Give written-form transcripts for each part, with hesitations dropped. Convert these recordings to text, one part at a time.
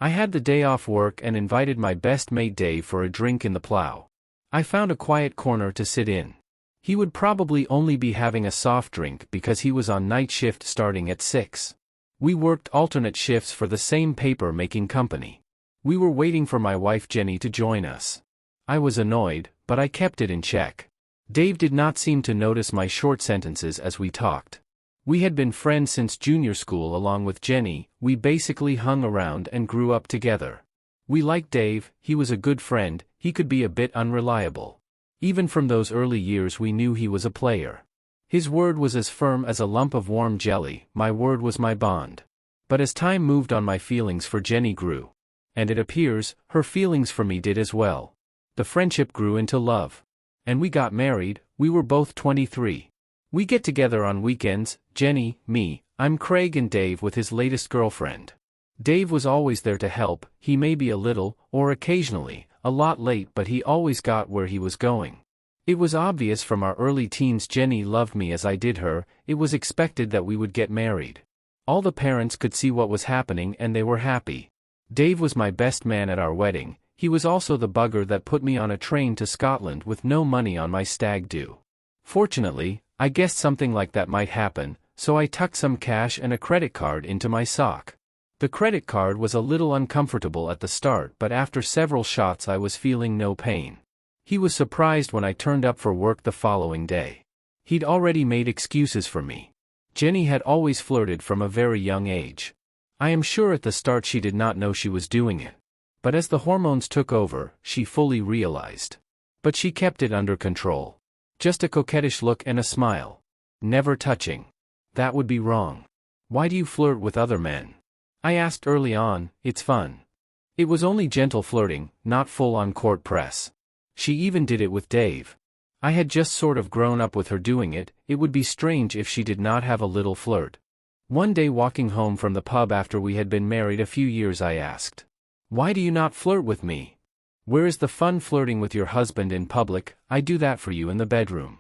I had the day off work and invited my best mate Dave for a drink in the plow. I found a quiet corner to sit in. He would probably only be having a soft drink because he was on night shift starting at 6. We worked alternate shifts for the same paper-making company. We were waiting for my wife Jenny to join us. I was annoyed, but I kept it in check. Dave did not seem to notice my short sentences as we talked. We had been friends since junior school along with Jenny. We basically hung around and grew up together. We liked Dave, he was a good friend, he could be a bit unreliable. Even from those early years we knew he was a player. His word was as firm as a lump of warm jelly, my word was my bond. But as time moved on my feelings for Jenny grew. And it appears, her feelings for me did as well. The friendship grew into love. And we got married. We were both 23. We get together on weekends, Jenny, me, I'm Craig and Dave with his latest girlfriend. Dave was always there to help, he may be a little, or occasionally, a lot late but he always got where he was going. It was obvious from our early teens Jenny loved me as I did her, it was expected that we would get married. All the parents could see what was happening and they were happy. Dave was my best man at our wedding, he was also the bugger that put me on a train to Scotland with no money on my stag do. Fortunately, I guessed something like that might happen, so I tucked some cash and a credit card into my sock. The credit card was a little uncomfortable at the start but after several shots I was feeling no pain. He was surprised when I turned up for work the following day. He'd already made excuses for me. Jenny had always flirted from a very young age. I am sure at the start she did not know she was doing it. But as the hormones took over, she fully realized. But she kept it under control. Just a coquettish look and a smile. Never touching. That would be wrong. Why do you flirt with other men? I asked early on, it's fun. It was only gentle flirting, not full-on court press. She even did it with Dave. I had just sort of grown up with her doing it, it would be strange if she did not have a little flirt. One day walking home from the pub after we had been married a few years I asked, "Why do you not flirt with me? Where is the fun flirting with your husband in public? I do that for you in the bedroom."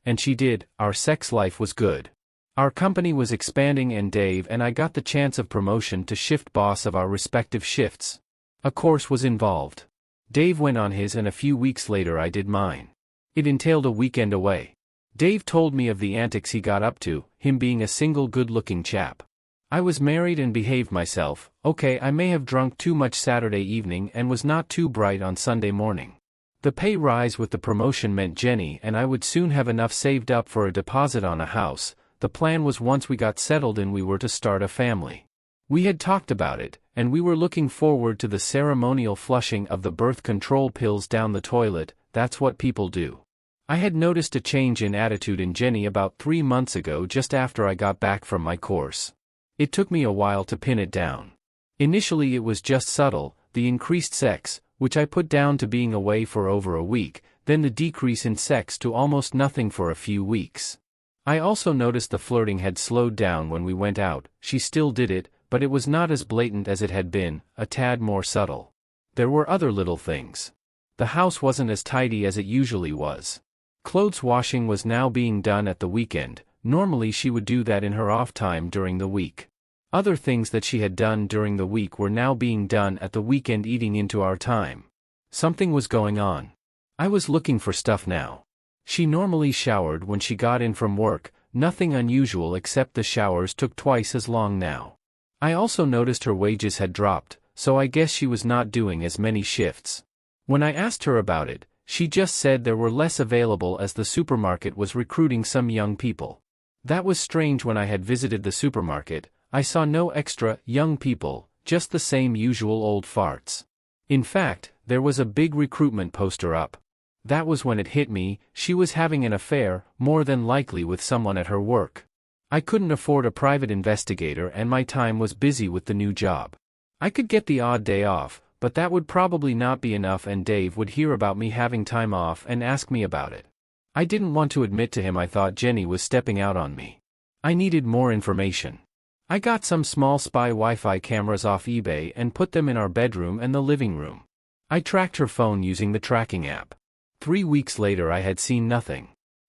And she did, our sex life was good. Our company was expanding and Dave and I got the chance of promotion to shift boss of our respective shifts. A course was involved. Dave went on his and a few weeks later I did mine. It entailed a weekend away. Dave told me of the antics he got up to, him being a single good-looking chap. I was married and behaved myself, okay I may have drunk too much Saturday evening and was not too bright on Sunday morning. The pay rise with the promotion meant Jenny and I would soon have enough saved up for a deposit on a house. The plan was once we got settled in we were to start a family. We had talked about it, and we were looking forward to the ceremonial flushing of the birth control pills down the toilet. That's what people do. I had noticed a change in attitude in Jenny about 3 months ago just after I got back from my course. It took me a while to pin it down. Initially it was just subtle, the increased sex, which I put down to being away for over a week, then the decrease in sex to almost nothing for a few weeks. I also noticed the flirting had slowed down when we went out. She still did it, but it was not as blatant as it had been, a tad more subtle. There were other little things. The house wasn't as tidy as it usually was. Clothes washing was now being done at the weekend. Normally she would do that in her off time during the week. Other things that she had done during the week were now being done at the weekend, eating into our time. Something was going on. I was looking for stuff now. She normally showered when she got in from work, nothing unusual except the showers took twice as long now. I also noticed her wages had dropped, so I guess she was not doing as many shifts. When I asked her about it, she just said there were less available as the supermarket was recruiting some young people. That was strange. When I had visited the supermarket, I saw no extra young people, just the same usual old farts. In fact, there was a big recruitment poster up. That was when it hit me, she was having an affair, more than likely with someone at her work. I couldn't afford a private investigator and my time was busy with the new job. I could get the odd day off, but that would probably not be enough and Dave would hear about me having time off and ask me about it. I didn't want to admit to him I thought Jenny was stepping out on me. I needed more information. I got some small spy Wi-Fi cameras off eBay and put them in our bedroom and the living room. I tracked her phone using the tracking app. 3 weeks later I had seen nothing.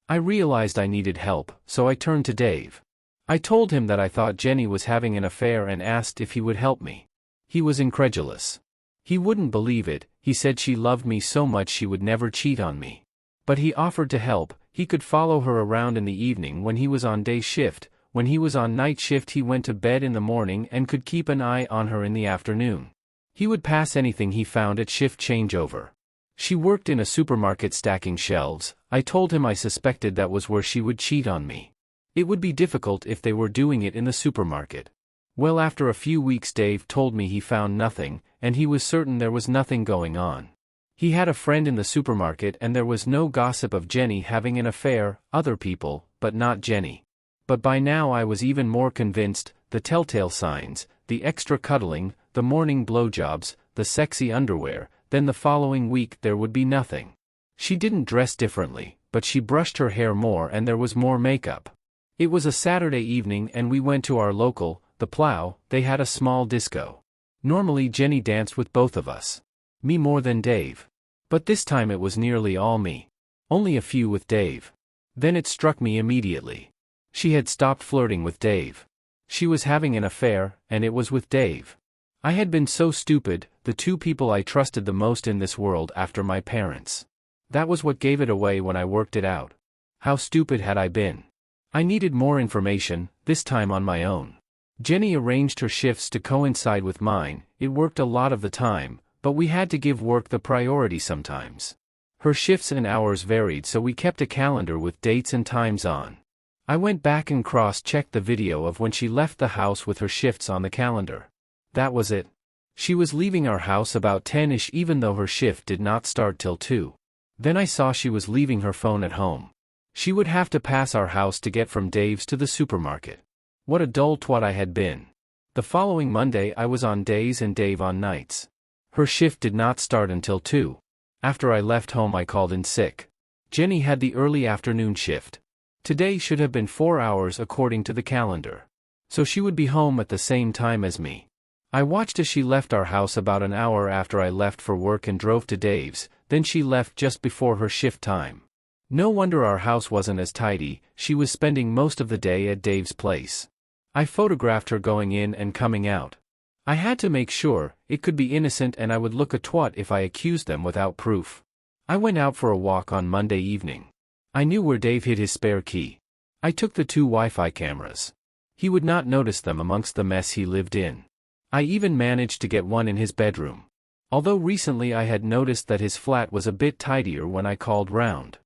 I realized I needed help, so I turned to Dave. I told him that I thought Jenny was having an affair and asked if he would help me. He was incredulous. He wouldn't believe it. He said she loved me so much she would never cheat on me. But he offered to help. He could follow her around in the evening when he was on day shift. When he was on night shift he went to bed in the morning and could keep an eye on her in the afternoon. He would pass anything he found at shift changeover. She worked in a supermarket stacking shelves. I told him I suspected that was where she would cheat on me. It would be difficult if they were doing it in the supermarket. Well, after a few weeks Dave told me he found nothing, and he was certain there was nothing going on. He had a friend in the supermarket and there was no gossip of Jenny having an affair, other people, but not Jenny. But by now I was even more convinced. The telltale signs, the extra cuddling, the morning blowjobs, the sexy underwear. Then the following week there would be nothing. She didn't dress differently, but she brushed her hair more and there was more makeup. It was a Saturday evening and we went to our local, the Plow. They had a small disco. Normally Jenny danced with both of us. Me more than Dave. But this time it was nearly all me. Only a few with Dave. Then it struck me immediately. She had stopped flirting with Dave. She was having an affair, and it was with Dave. I had been so stupid, the two people I trusted the most in this world after my parents. That was what gave it away when I worked it out. How stupid had I been? I needed more information, this time on my own. Jenny arranged her shifts to coincide with mine. It worked a lot of the time, but we had to give work the priority sometimes. Her shifts and hours varied, so we kept a calendar with dates and times on. I went back and cross-checked the video of when she left the house with her shifts on the calendar. That was it. She was leaving our house about 10ish even though her shift did not start till 2. Then I saw she was leaving her phone at home. She would have to pass our house to get from Dave's to the supermarket. What a dull twat I had been. The following Monday I was on days and Dave on nights. Her shift did not start until 2. After I left home I called in sick. Jenny had the early afternoon shift. Today should have been 4 hours according to the calendar. So she would be home at the same time as me. I watched as she left our house about an hour after I left for work and drove to Dave's, then she left just before her shift time. No wonder our house wasn't as tidy. She was spending most of the day at Dave's place. I photographed her going in and coming out. I had to make sure. It could be innocent and I would look a twat if I accused them without proof. I went out for a walk on Monday evening. I knew where Dave hid his spare key. I took the 2 Wi-Fi cameras. He would not notice them amongst the mess he lived in. I even managed to get one in his bedroom. Although recently I had noticed that his flat was a bit tidier when I called round.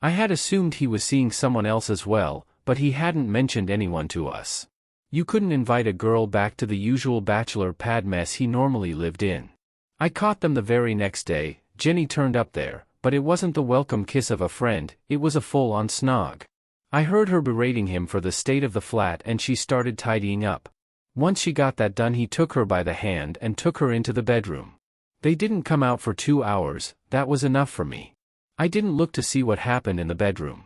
I had assumed he was seeing someone else as well, but he hadn't mentioned anyone to us. You couldn't invite a girl back to the usual bachelor pad mess he normally lived in. I caught them the very next day. Jenny turned up there, but it wasn't the welcome kiss of a friend, it was a full-on snog. I heard her berating him for the state of the flat and she started tidying up. Once she got that done he took her by the hand and took her into the bedroom. They didn't come out for 2 hours. That was enough for me. I didn't look to see what happened in the bedroom.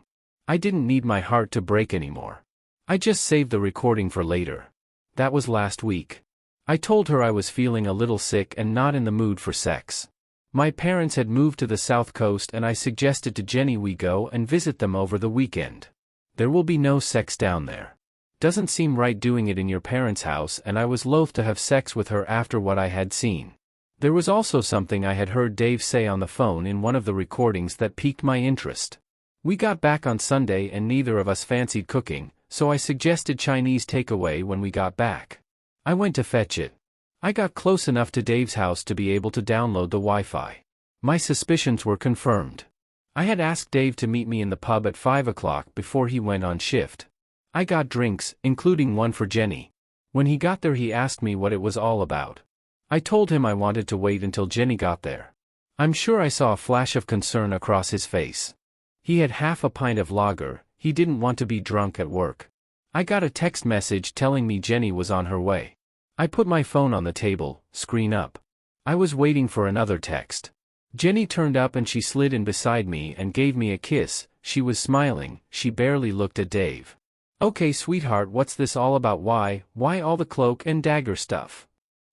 I didn't need my heart to break anymore. I just saved the recording for later. That was last week. I told her I was feeling a little sick and not in the mood for sex. My parents had moved to the South Coast and I suggested to Jenny we go and visit them over the weekend. There will be no sex down there. Doesn't seem right doing it in your parents' house, and I was loath to have sex with her after what I had seen. There was also something I had heard Dave say on the phone in one of the recordings that piqued my interest. We got back on Sunday and neither of us fancied cooking, so I suggested Chinese takeaway when we got back. I went to fetch it. I got close enough to Dave's house to be able to download the Wi-Fi. My suspicions were confirmed. I had asked Dave to meet me in the pub at 5 o'clock before he went on shift. I got drinks, including one for Jenny. When he got there he asked me what it was all about. I told him I wanted to wait until Jenny got there. I'm sure I saw a flash of concern across his face. He had half a pint of lager. He didn't want to be drunk at work. I got a text message telling me Jenny was on her way. I put my phone on the table, screen up. I was waiting for another text. Jenny turned up and she slid in beside me and gave me a kiss. She was smiling. She barely looked at Dave. Okay, sweetheart, what's this all about? Why all the cloak and dagger stuff?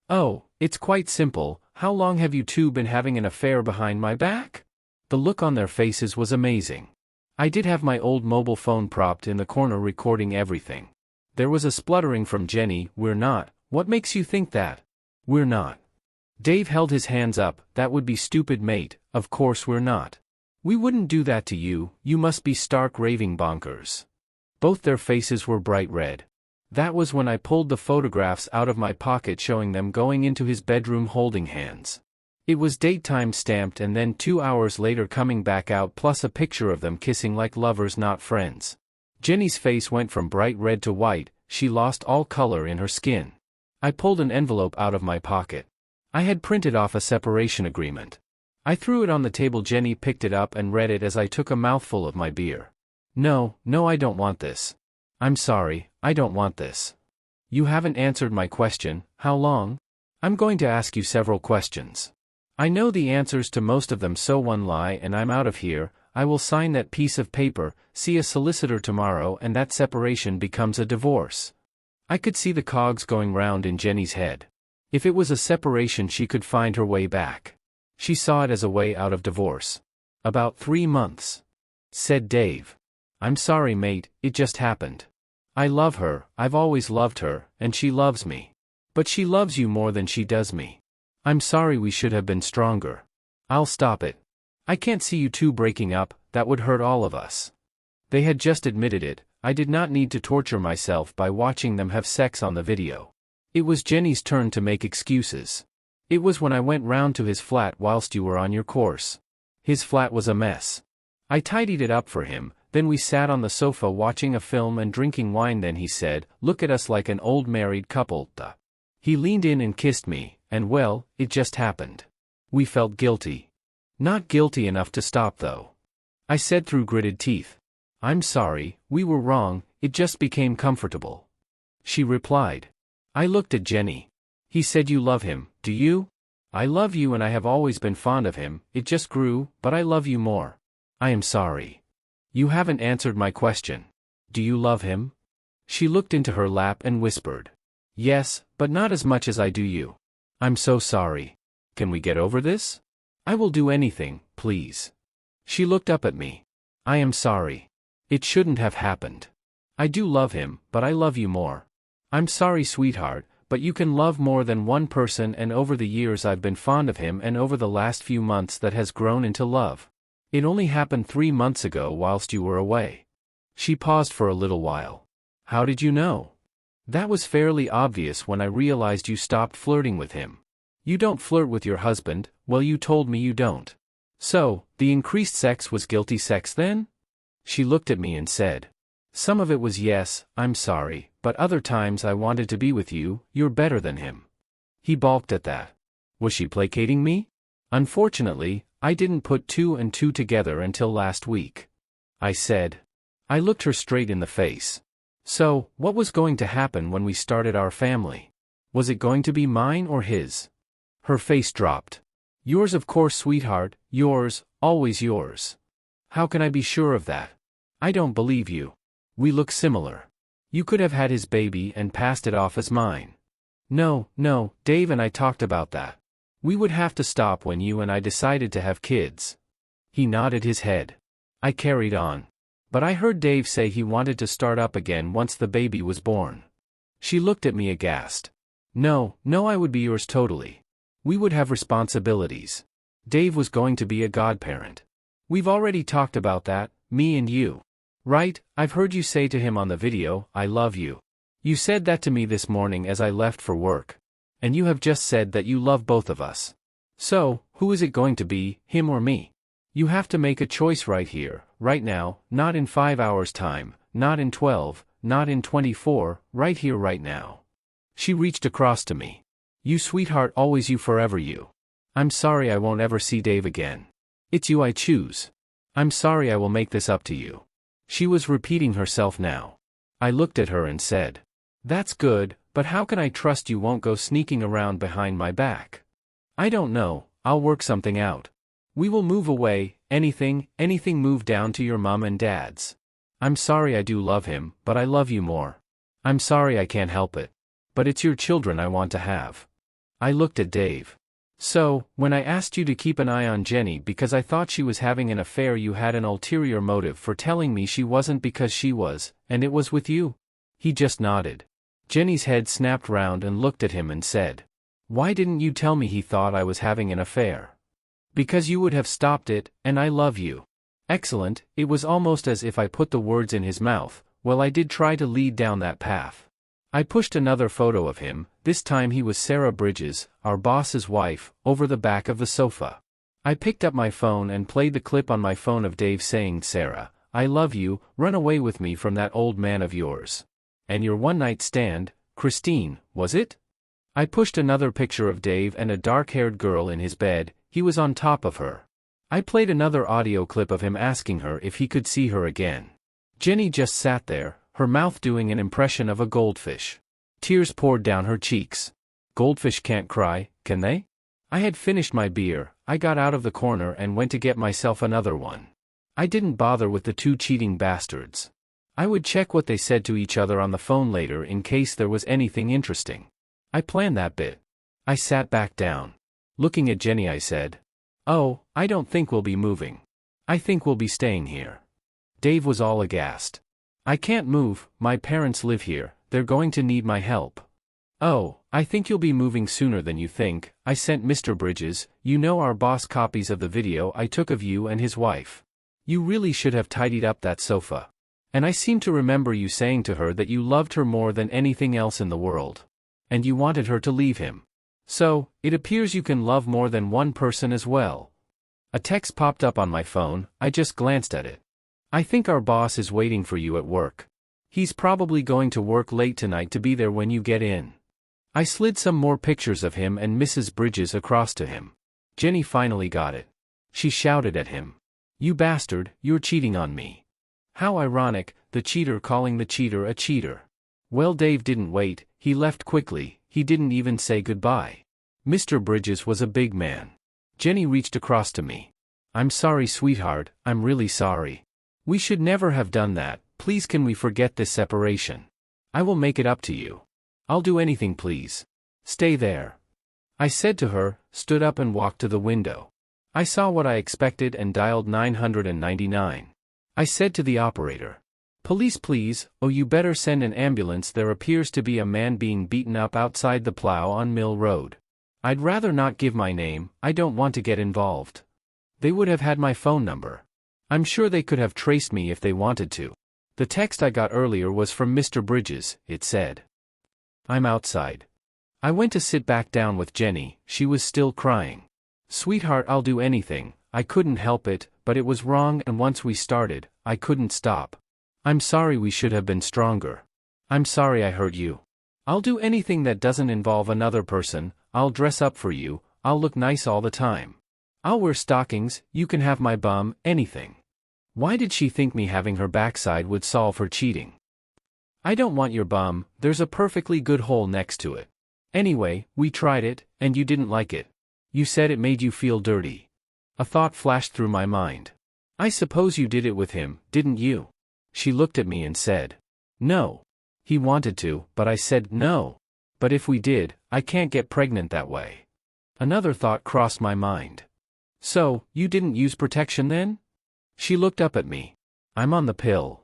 Oh, it's quite simple. How long have you two been having an affair behind my back? The look on their faces was amazing. I did have my old mobile phone propped in the corner recording everything. There was a spluttering from Jenny. We're not. What makes you think that? We're not. Dave held his hands up. That would be stupid, mate. Of course we're not. We wouldn't do that to you. You must be stark raving bonkers. Both their faces were bright red. That was when I pulled the photographs out of my pocket, showing them going into his bedroom holding hands. It was date time stamped, and then 2 hours later coming back out, plus a picture of them kissing like lovers, not friends. Jenny's face went from bright red to white. She lost all color in her skin. I pulled an envelope out of my pocket. I had printed off a separation agreement. I threw it on the table. Jenny picked it up and read it as I took a mouthful of my beer. No, I don't want this. I'm sorry, I don't want this. You haven't answered my question. How long? I'm going to ask you several questions. I know the answers to most of them, so one lie and I'm out of here. I will sign that piece of paper, see a solicitor tomorrow, and that separation becomes a divorce. I could see the cogs going round in Jenny's head. If it was a separation, she could find her way back. She saw it as a way out of divorce. About 3 months. Said Dave. I'm sorry, mate, it just happened. I love her, I've always loved her, and she loves me. But she loves you more than she does me. I'm sorry, we should have been stronger. I'll stop it. I can't see you two breaking up, that would hurt all of us. They had just admitted it. I did not need to torture myself by watching them have sex on the video. It was Jenny's turn to make excuses. It was when I went round to his flat whilst you were on your course. His flat was a mess. I tidied it up for him, then we sat on the sofa watching a film and drinking wine. Then he said, "Look at us like an old married couple." He leaned in and kissed me, and well, it just happened. We felt guilty. Not guilty enough to stop though. I said through gritted teeth. I'm sorry, we were wrong, it just became comfortable. She replied. I looked at Jenny. He said you love him, do you? I love you and I have always been fond of him, it just grew, but I love you more. I am sorry. You haven't answered my question. Do you love him? She looked into her lap and whispered. Yes, but not as much as I do you. I'm so sorry. Can we get over this? I will do anything, please. She looked up at me. I am sorry. It shouldn't have happened. I do love him, but I love you more. I'm sorry, sweetheart, but you can love more than one person, and over the years I've been fond of him, and over the last few months that has grown into love. It only happened 3 months ago whilst you were away. She paused for a little while. How did you know? That was fairly obvious when I realized you stopped flirting with him. You don't flirt with your husband, well you told me you don't. So, the increased sex was guilty sex then? She looked at me and said. Some of it was yes, I'm sorry, but other times I wanted to be with you, you're better than him. He balked at that. Was she placating me? Unfortunately, I didn't put 2 and 2 together until last week. I said. I looked her straight in the face. So, what was going to happen when we started our family? Was it going to be mine or his? Her face dropped. Yours, of course, sweetheart, yours, always yours. How can I be sure of that? I don't believe you. We look similar. You could have had his baby and passed it off as mine. No, Dave and I talked about that. We would have to stop when you and I decided to have kids. He nodded his head. I carried on. But I heard Dave say he wanted to start up again once the baby was born. She looked at me aghast. No, I would be yours totally. We would have responsibilities. Dave was going to be a godparent. We've already talked about that, me and you. Right, I've heard you say to him on the video, I love you. You said that to me this morning as I left for work. And you have just said that you love both of us. So, who is it going to be, him or me? You have to make a choice right here, right now, not in 5 hours' time, not in 12, not in 24, right here, right now. She reached across to me. You sweetheart, always you, forever you. I'm sorry I won't ever see Dave again. It's you I choose. I'm sorry, I will make this up to you. She was repeating herself now. I looked at her and said. That's good, but how can I trust you won't go sneaking around behind my back? I don't know, I'll work something out. We will move away, anything move down to your mom and dad's. I'm sorry, I do love him, but I love you more. I'm sorry I can't help it. But it's your children I want to have. I looked at Dave. So, when I asked you to keep an eye on Jenny because I thought she was having an affair, you had an ulterior motive for telling me she wasn't, because she was, and it was with you? He just nodded. Jenny's head snapped round and looked at him and said. Why didn't you tell me he thought I was having an affair? Because you would have stopped it, and I love you. Excellent, it was almost as if I put the words in his mouth. Well, I did try to lead down that path. I pushed another photo of him, this time he was Sarah Bridges, our boss's wife, over the back of the sofa. I picked up my phone and played the clip on my phone of Dave saying, "Sarah, I love you, run away with me from that old man of yours. And your one-night stand, Christine, was it?" I pushed another picture of Dave and a dark-haired girl in his bed, he was on top of her. I played another audio clip of him asking her if he could see her again. Jenny just sat there, her mouth doing an impression of a goldfish. Tears poured down her cheeks. Goldfish can't cry, can they? I had finished my beer, I got out of the corner and went to get myself another one. I didn't bother with the two cheating bastards. I would check what they said to each other on the phone later in case there was anything interesting. I planned that bit. I sat back down. Looking at Jenny, I said, "Oh, I don't think we'll be moving. I think we'll be staying here." Dave was all aghast. "I can't move, my parents live here, they're going to need my help." "Oh, I think you'll be moving sooner than you think. I sent Mr. Bridges, you know, our boss, copies of the video I took of you and his wife. You really should have tidied up that sofa. And I seem to remember you saying to her that you loved her more than anything else in the world. And you wanted her to leave him. So, it appears you can love more than one person as well." A text popped up on my phone, I just glanced at it. "I think our boss is waiting for you at work. He's probably going to work late tonight to be there when you get in." I slid some more pictures of him and Mrs. Bridges across to him. Jenny finally got it. She shouted at him, "You bastard, you're cheating on me." How ironic, the cheater calling the cheater a cheater. Well, Dave didn't wait, he left quickly, he didn't even say goodbye. Mr. Bridges was a big man. Jenny reached across to me. "I'm sorry, sweetheart, I'm really sorry. We should never have done that, please can we forget this separation? I will make it up to you. I'll do anything, please. Stay there." I said to her, stood up and walked to the window. I saw what I expected and dialed 999. I said to the operator, "Police please, oh you better send an ambulance, there appears to be a man being beaten up outside the plow on Mill Road. I'd rather not give my name, I don't want to get involved. They would have had my phone number. I'm sure they could have traced me if they wanted to." The text I got earlier was from Mr. Bridges, it said, "I'm outside." I went to sit back down with Jenny, she was still crying. "Sweetheart, I'll do anything, I couldn't help it, but it was wrong and once we started, I couldn't stop. I'm sorry, we should have been stronger. I'm sorry I hurt you. I'll do anything that doesn't involve another person, I'll dress up for you, I'll look nice all the time. I'll wear stockings, you can have my bum, anything." Why did she think me having her backside would solve her cheating? "I don't want your bum, there's a perfectly good hole next to it. Anyway, we tried it, and you didn't like it. You said it made you feel dirty." A thought flashed through my mind. "I suppose you did it with him, didn't you?" She looked at me and said, "No. He wanted to, but I said no. But if we did, I can't get pregnant that way." Another thought crossed my mind. "So, you didn't use protection then?" She looked up at me. "I'm on the pill."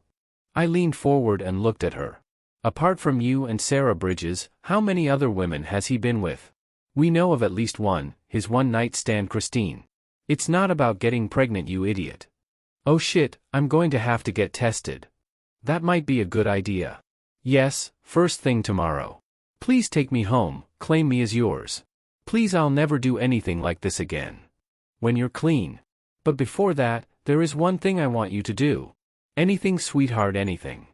I leaned forward and looked at her. "Apart from you and Sarah Bridges, how many other women has he been with?" "We know of at least one, his one-night stand Christine." "It's not about getting pregnant, you idiot." "Oh shit, I'm going to have to get tested." "That might be a good idea." "Yes, first thing tomorrow. Please take me home, claim me as yours. Please, I'll never do anything like this again. When you're clean. But before that, there is one thing I want you to do. Anything, sweetheart, anything.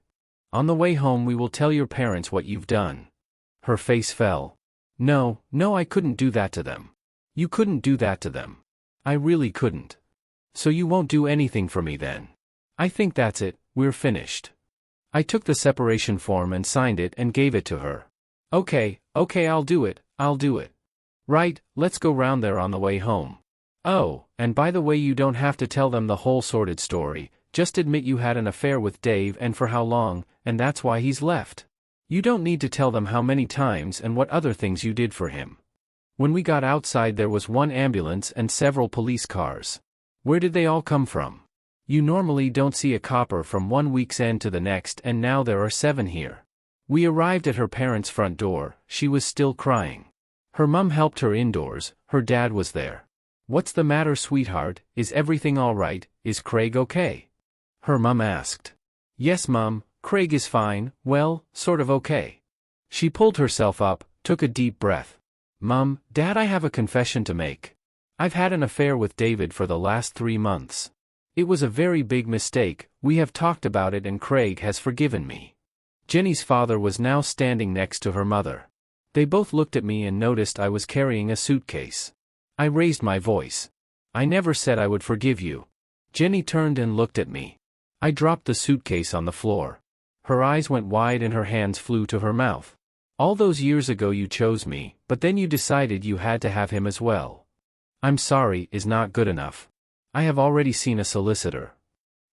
On the way home we will tell your parents what you've done." Her face fell. No, I couldn't do that to them." "You couldn't do that to them." "I really couldn't." "So you won't do anything for me then?" "I think that's it, we're finished." I took the separation form and signed it and gave it to her. Okay, I'll do it. Right, let's go round there on the way home. Oh, and by the way, you don't have to tell them the whole sordid story, just admit you had an affair with Dave and for how long, and that's why he's left. You don't need to tell them how many times and what other things you did for him. When we got outside there was one ambulance and several police cars. Where did they all come from? You normally don't see a copper from one week's end to the next, and now there are 7 here. We arrived at her parents' front door, she was still crying. Her mum helped her indoors, her dad was there. "What's the matter, sweetheart? Is everything all right? Is Craig okay?" her mum asked. "Yes, Mum, Craig is fine, well, sort of okay." She pulled herself up, took a deep breath. "Mum, Dad, I have a confession to make. I've had an affair with David for the last 3 months. It was a very big mistake, we have talked about it and Craig has forgiven me." Jenny's father was now standing next to her mother. They both looked at me and noticed I was carrying a suitcase. I raised my voice. "I never said I would forgive you." Jenny turned and looked at me. I dropped the suitcase on the floor. Her eyes went wide and her hands flew to her mouth. "All those years ago you chose me, but then you decided you had to have him as well. I'm sorry is not good enough. I have already seen a solicitor."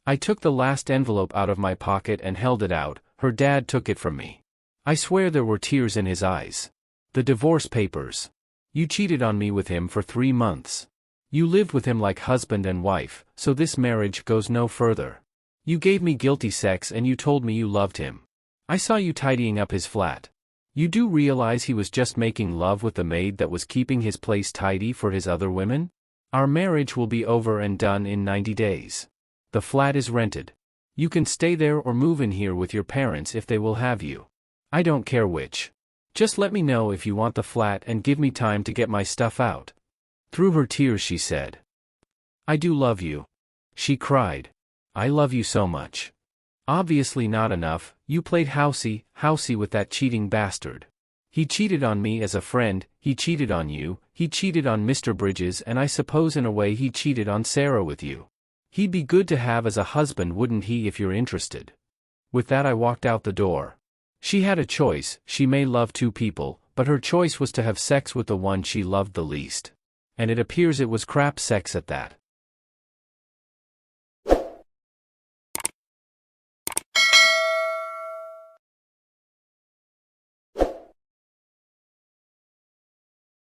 I took the last envelope out of my pocket and held it out. Her dad took it from me. I swear there were tears in his eyes. "The divorce papers. You cheated on me with him for 3 months. You lived with him like husband and wife, so this marriage goes no further. You gave me guilty sex and you told me you loved him. I saw you tidying up his flat. You do realize he was just making love with the maid that was keeping his place tidy for his other women? Our marriage will be over and done in 90 days. The flat is rented. You can stay there or move in here with your parents if they will have you. I don't care which. Just let me know if you want the flat and give me time to get my stuff out." Through her tears she said. "I do love you." She cried. "I love you so much. Obviously not enough, you played housey with that cheating bastard. He cheated on me as a friend, he cheated on you, he cheated on Mr. Bridges and I suppose in a way he cheated on Sarah with you. He'd be good to have as a husband, wouldn't he, if you're interested." With that I walked out the door. She had a choice. She may love 2 people, but her choice was to have sex with the one she loved the least. And it appears it was crap sex at that.